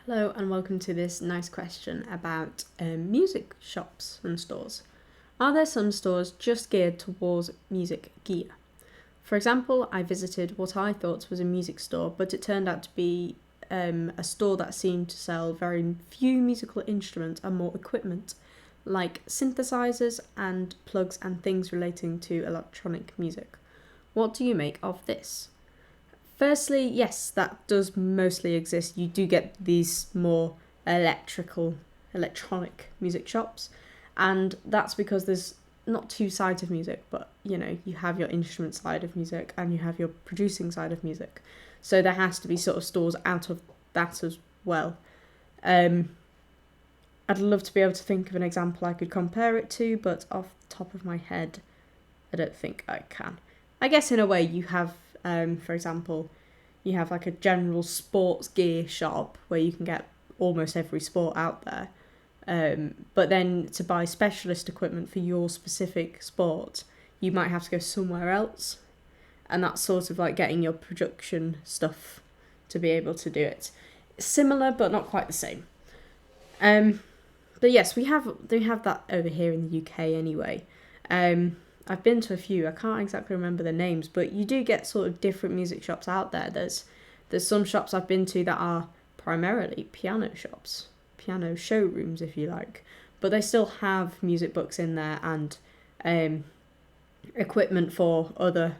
Hello and welcome to this nice question about music shops and stores. Are there some stores just geared towards music gear? For example, I visited what I thought was a music store, but it turned out to be a store that seemed to sell very few musical instruments and more equipment, like synthesizers and plugs and things relating to electronic music. What do you make of this? Firstly, yes, that does mostly exist. You do get these more electronic music shops, and that's because there's not two sides of music, but you have your instrument side of music and you have your producing side of music. So there has to be sort of stores out of that as well. I'd love to be able to think of an example I could compare it to, but off the top of my head, I don't think I can. I guess in a way you have, for example, you have like a general sports gear shop where you can get almost every sport out there. But then to buy specialist equipment for your specific sport, you might have to go somewhere else. And that's sort of like getting your production stuff to be able to do it. Similar, but not quite the same. But yes, we have that over here in the UK anyway. I've been to a few. I can't exactly remember the names, but you do get sort of different music shops out there. There's some shops I've been to that are primarily piano shops, piano showrooms, if you like, but they still have music books in there and equipment for other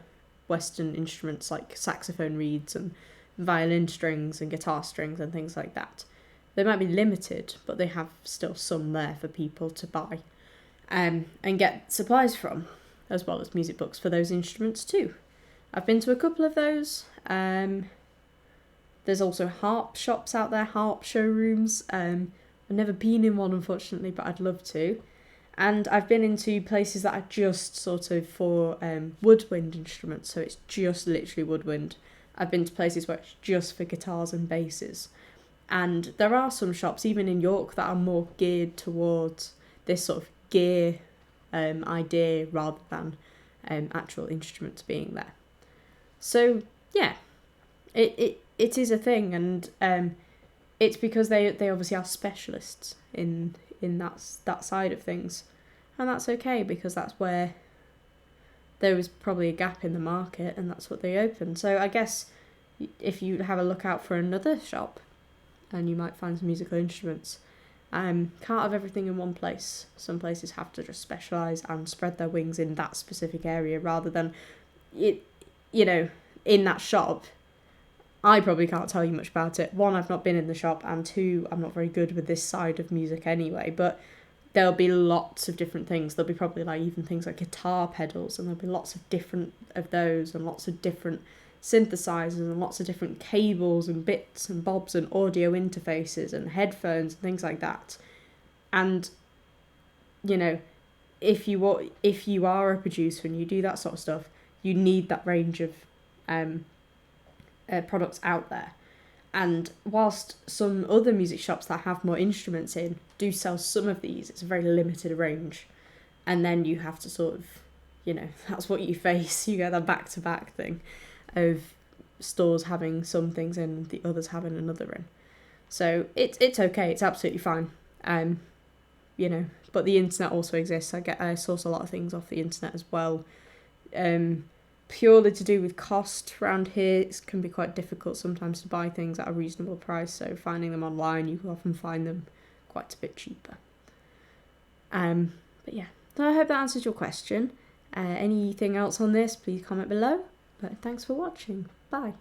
Western instruments like saxophone reeds and violin strings and guitar strings and things like that. They might be limited, but they have still some there for people to buy and get supplies from, as well as music books for those instruments too. I've been to a couple of those. There's also harp shops out there, harp showrooms. I've never been in one, unfortunately, but I'd love to. And I've been into places that are just sort of for woodwind instruments, so it's just literally woodwind. I've been to places where it's just for guitars and basses. And there are some shops, even in York, that are more geared towards this sort of gear idea rather than actual instruments being there. So yeah, it is a thing, and it's because they obviously are specialists in that side of things, and that's okay because that's where there was probably a gap in the market, and that's what they opened. So I guess if you have a look out for another shop, and you might find some musical instruments. Can't have everything in one place. Some places have to just specialise and spread their wings in that specific area rather than in that shop. I probably can't tell you much about it. One, I've not been in the shop, and two, I'm not very good with this side of music anyway, but there'll be lots of different things. There'll be probably like even things like guitar pedals, and there'll be lots of different of those and lots of different synthesizers and lots of different cables and bits and bobs and audio interfaces and headphones and things like that. And if you are a producer and you do that sort of stuff, you need that range of products out there. And whilst some other music shops that have more instruments in do sell some of these, it's a very limited range. And then you have to sort of, that's what you face. You get that back-to-back thing of stores having some things in and the others having another in. So it's okay, it's absolutely fine. But the internet also exists. I source a lot of things off the internet as well. Purely to do with cost around here, it can be quite difficult sometimes to buy things at a reasonable price, so finding them online, you can often find them quite a bit cheaper. But yeah, so I hope that answers your question. Anything else on this, please comment below. But thanks for watching. Bye.